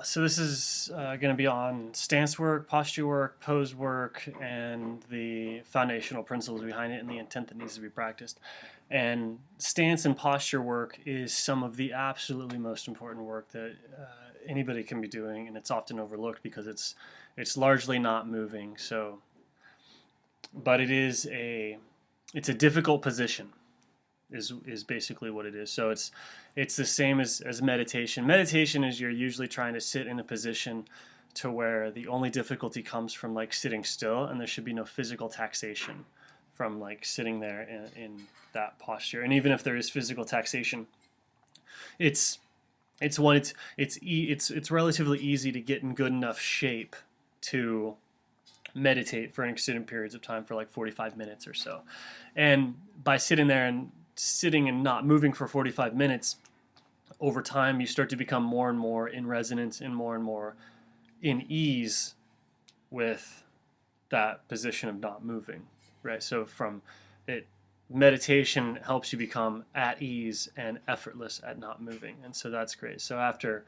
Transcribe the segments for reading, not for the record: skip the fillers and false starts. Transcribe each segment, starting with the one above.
So this is going to be on stance work, posture work, pose work, and the foundational principles behind it and the intent that needs to be practiced. And stance and posture work is some of the absolutely most important work that anybody can be doing, and it's often overlooked because it's largely not moving. So, but it's a difficult position is basically what it is. So it's the same as meditation. Meditation is you're usually trying to sit in a position to where the only difficulty comes from like sitting still, and there should be no physical taxation from like sitting there in that posture. And even if there is physical taxation, it's it's relatively easy to get in good enough shape to meditate for extended periods of time for like 45 minutes or so. And by sitting and not moving for 45 minutes, over time you start to become more and more in resonance and more in ease with that position of not moving, right? So from it, meditation helps you become at ease and effortless at not moving, and so that's great. So after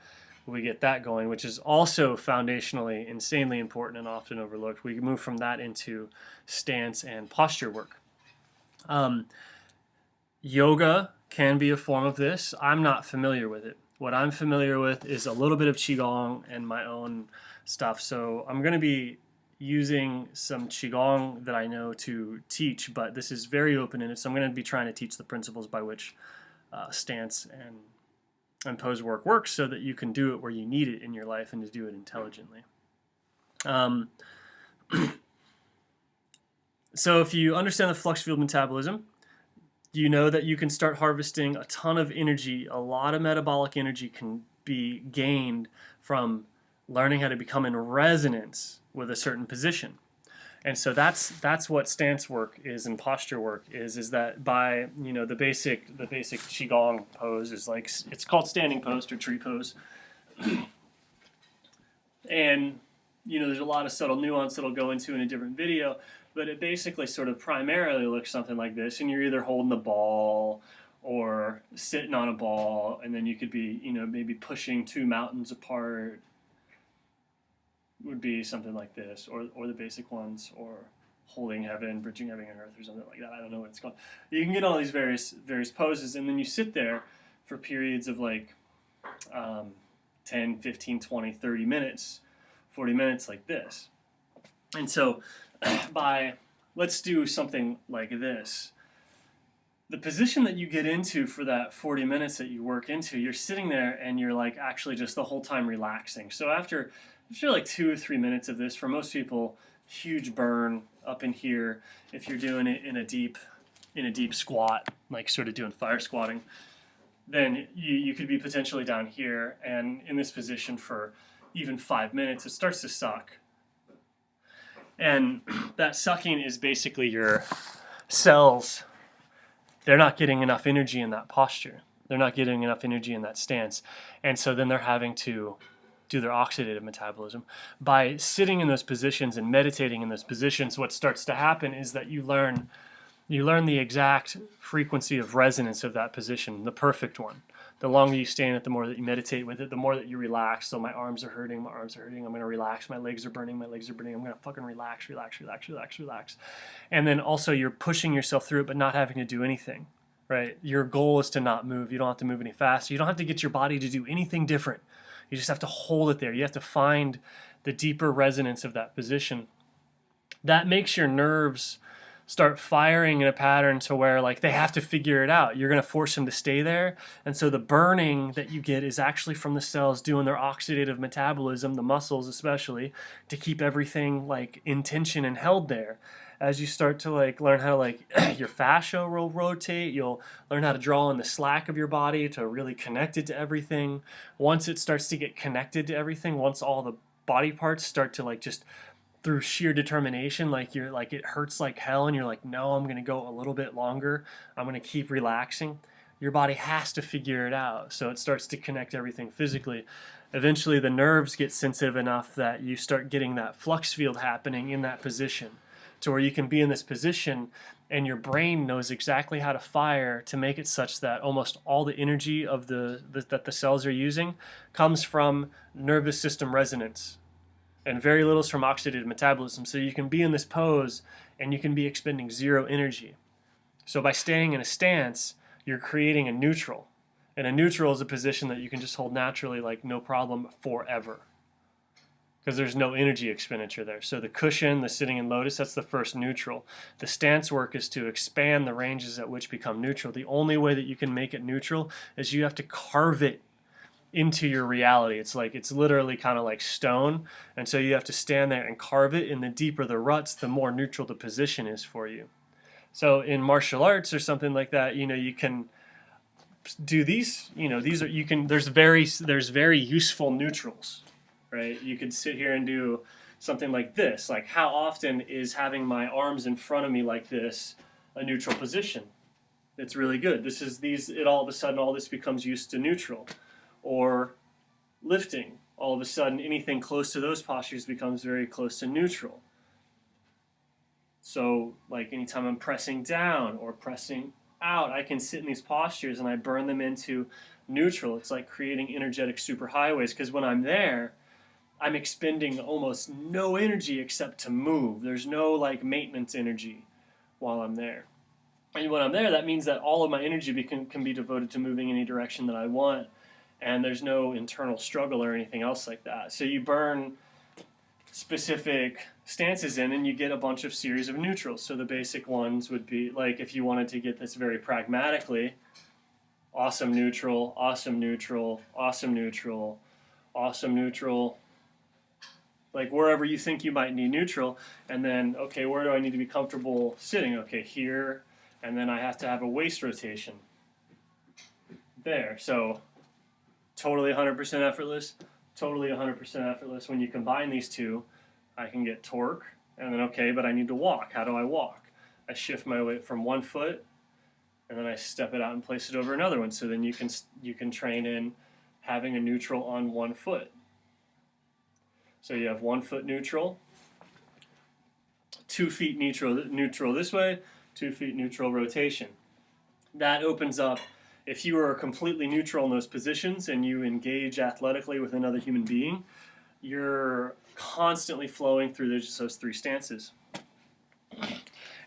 we get that going, which is also foundationally insanely important and often overlooked, we move from that into stance and posture work. Yoga can be a form of this. I'm not familiar with it. What I'm familiar with is a little bit of Qigong and my own stuff. So I'm going to be using some Qigong that I know to teach, but this is very open-ended. So I'm going to be trying to teach the principles by which stance and pose work works so that you can do it where you need it in your life and to do it intelligently. So if you understand the flux field metabolism, you know that you can start harvesting a ton of energy. A lot of metabolic energy can be gained from learning how to become in resonance with a certain position. And so that's what stance work is and posture work is that by the basic qigong pose is like it's called standing pose or tree pose. And there's a lot of subtle nuance that I'll go into in a different video, but it basically sort of primarily looks something like this, and you're either holding a ball or sitting on a ball, and then you could be, maybe pushing two mountains apart, would be something like this, or the basic ones, or holding heaven, bridging heaven and earth, or something like that. I don't know what it's called. You can get all these various poses, and then you sit there for periods of like 10, 15, 20, 30 minutes, 40 minutes like this. And so let's do something like this. The position that you get into for that 40 minutes that you work into, you're sitting there and you're like actually just the whole time relaxing. So after like 2 or 3 minutes of this, for most people, huge burn up in here. If you're doing it in a deep squat, like sort of doing fire squatting, then you could be potentially down here, and in this position for even 5 minutes, it starts to suck. And that sucking is basically your cells. They're not getting enough energy in that posture. They're not getting enough energy in that stance. And so then they're having to do their oxidative metabolism. By sitting in those positions and meditating in those positions, what starts to happen is that you learn the exact frequency of resonance of that position, the perfect one. The longer you stay in it, the more that you meditate with it, the more that you relax. So my arms are hurting, I'm going to relax. My legs are burning, I'm going to fucking relax. And then also you're pushing yourself through it, but not having to do anything, right? Your goal is to not move. You don't have to move any faster. You don't have to get your body to do anything different. You just have to hold it there. You have to find the deeper resonance of that position. That makes your nerves start firing in a pattern to where like they have to figure it out. You're going to force them to stay there. And so the burning that you get is actually from the cells doing their oxidative metabolism, the muscles especially, to keep everything like in tension and held there. As you start to like learn how to like your fascia will rotate, you'll learn how to draw in the slack of your body to really connect it to everything. Once it starts to get connected to everything, once all the body parts start to like just through sheer determination, like you're like it hurts like hell and you're like, no, I'm gonna go a little bit longer, I'm gonna keep relaxing, your body has to figure it out. So it starts to connect everything physically. Eventually the nerves get sensitive enough that you start getting that flux field happening in that position. to where you can be in this position and your brain knows exactly how to fire to make it such that almost all the energy of that the cells are using comes from nervous system resonance, and very little is from oxidative metabolism. So you can be in this pose and you can be expending zero energy. So by staying in a stance, you're creating a neutral. And a neutral is a position that you can just hold naturally, like no problem, forever, because there's no energy expenditure there. So the cushion, the sitting in lotus, that's the first neutral. The stance work is to expand the ranges at which become neutral. The only way that you can make it neutral is you have to carve it into your reality. It's literally kind of like stone, and so you have to stand there and carve it, and the deeper the ruts, the more neutral the position is for you. So in martial arts or something like that, you can do these, these are, you can, there's very useful neutrals, right? You could sit here and do something like this. Like, how often is having my arms in front of me like this a neutral position? It's really good. All of a sudden, all this becomes used to neutral. Or lifting, all of a sudden, anything close to those postures becomes very close to neutral. So, like, anytime I'm pressing down or pressing out, I can sit in these postures and I burn them into neutral. It's like creating energetic superhighways, because when I'm there, I'm expending almost no energy except to move. There's no like maintenance energy while I'm there. And when I'm there, that means that all of my energy can be devoted to moving any direction that I want, and there's no internal struggle or anything else like that. So you burn specific stances in and you get a bunch of series of neutrals. So the basic ones would be, like, if you wanted to get this very pragmatically, awesome neutral, awesome neutral, awesome neutral, awesome neutral, like wherever you think you might need neutral. And then, okay, where do I need to be comfortable sitting? Okay, here, and then I have to have a waist rotation there. So totally 100% effortless, totally 100% effortless. When you combine these two, I can get torque, and then, okay, but I need to walk. How do I walk? I shift my weight from one foot, and then I step it out and place it over another one. So then you can train in having a neutral on one foot. So you have 1 foot neutral, 2 feet neutral this way, 2 feet neutral rotation. That opens up, if you are completely neutral in those positions and you engage athletically with another human being, you're constantly flowing through those 3 stances.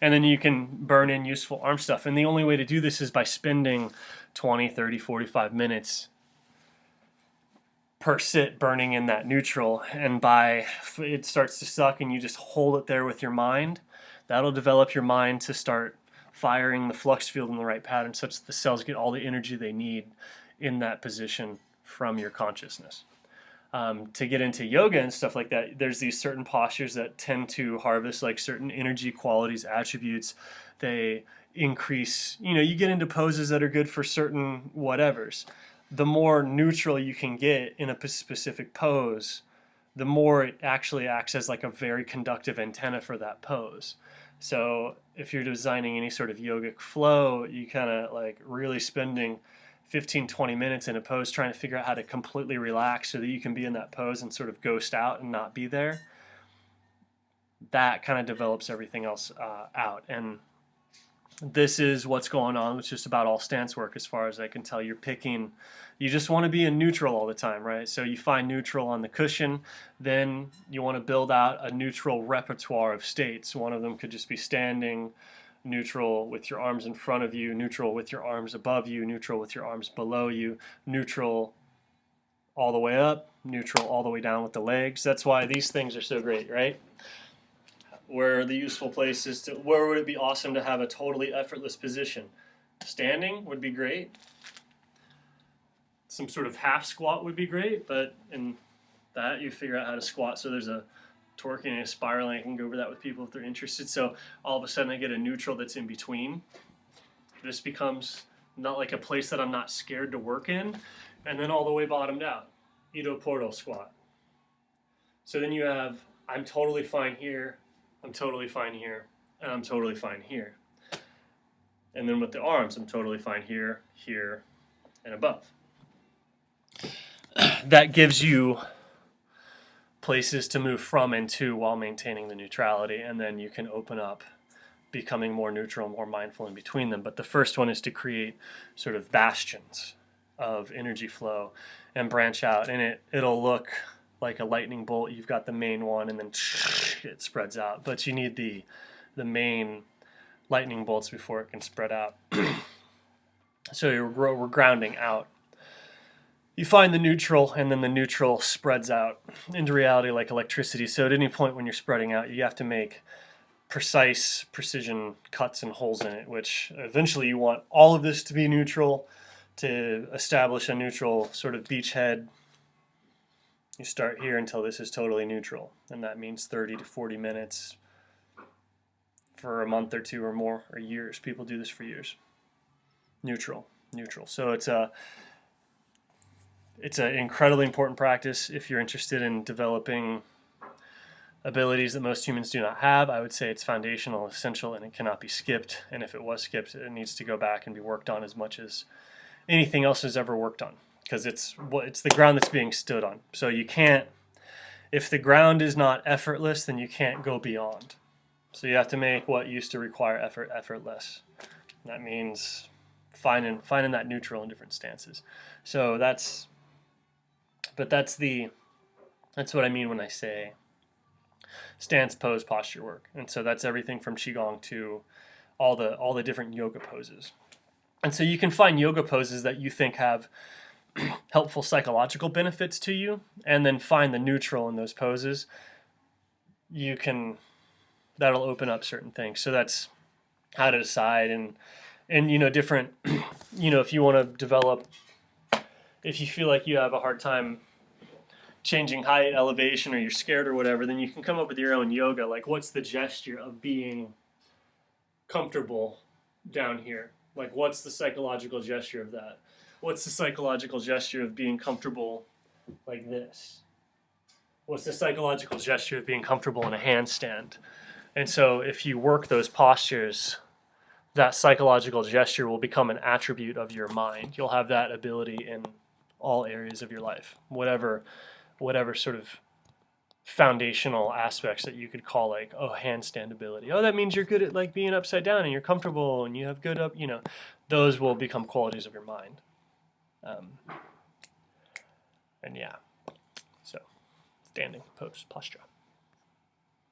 And then you can burn in useful arm stuff. And the only way to do this is by spending 20, 30, 45 minutes per sit burning in that neutral. And by it starts to suck and you just hold it there with your mind, that'll develop your mind to start firing the flux field in the right pattern, such that the cells get all the energy they need in that position from your consciousness. To get into yoga and stuff like that, there's these certain postures that tend to harvest like certain energy qualities, attributes. They increase, you get into poses that are good for certain whatevers. The more neutral you can get in a specific pose, the more it actually acts as like a very conductive antenna for that pose. So if you're designing any sort of yogic flow, you kind of like really spending 15, 20 minutes in a pose trying to figure out how to completely relax so that you can be in that pose and sort of ghost out and not be there. That kind of develops everything else out. And this is what's going on with just about all stance work, as far as I can tell. You just want to be in neutral all the time, right? So you find neutral on the cushion, then you want to build out a neutral repertoire of states. One of them could just be standing, neutral with your arms in front of you, neutral with your arms above you, neutral with your arms below you, neutral all the way up, neutral all the way down with the legs. That's why these things are so great, right? Where are the useful places where would it be awesome to have a totally effortless position? Standing would be great. Some sort of half squat would be great, but in that you figure out how to squat. So there's a torquing and a spiraling. I can go over that with people if they're interested. So all of a sudden I get a neutral that's in between. This becomes not like a place that I'm not scared to work in. And then all the way bottomed out, Ito Portal squat. So then you have, I'm totally fine here, I'm totally fine here, and I'm totally fine here. And then with the arms, I'm totally fine here, here, and above. That gives you places to move from and to while maintaining the neutrality, and then you can open up becoming more neutral, more mindful in between them. But the first one is to create sort of bastions of energy flow and branch out, and it'll look like a lightning bolt. You've got the main one, and then it spreads out, but you need the main lightning bolts before it can spread out. So we're grounding out. You find the neutral, and then the neutral spreads out into reality like electricity. So at any point when you're spreading out, you have to make precise precision cuts and holes in it, which eventually you want all of this to be neutral to establish a neutral sort of beachhead. You start here until this is totally neutral, and that means 30 to 40 minutes for a month or two or more, or years. People do this for years. Neutral. So it's an incredibly important practice if you're interested in developing abilities that most humans do not have. I would say it's foundational, essential, and it cannot be skipped. And if it was skipped, it needs to go back and be worked on as much as anything else is ever worked on, because it's the ground that's being stood on. So you can't, if the ground is not effortless, then you can't go beyond. So you have to make what used to require effort effortless. That means finding that neutral in different stances. So that's what I mean when I say stance, pose, posture work. And so that's everything from Qigong to all the different yoga poses. And so you can find yoga poses that you think have helpful psychological benefits to you, and then find the neutral in those poses. That'll open up certain things. So that's how to decide, and different, if you want to develop, if you feel like you have a hard time changing height, elevation, or you're scared or whatever, then you can come up with your own yoga. Like, what's the gesture of being comfortable down here? Like, what's the psychological gesture of that? What's the psychological gesture of being comfortable like this? What's the psychological gesture of being comfortable in a handstand? And so if you work those postures, that psychological gesture will become an attribute of your mind. You'll have that ability in all areas of your life, whatever sort of foundational aspects that you could call, like, handstand ability. That means you're good at like being upside down and you're comfortable and you have good those will become qualities of your mind. And yeah, so standing, pose, posture.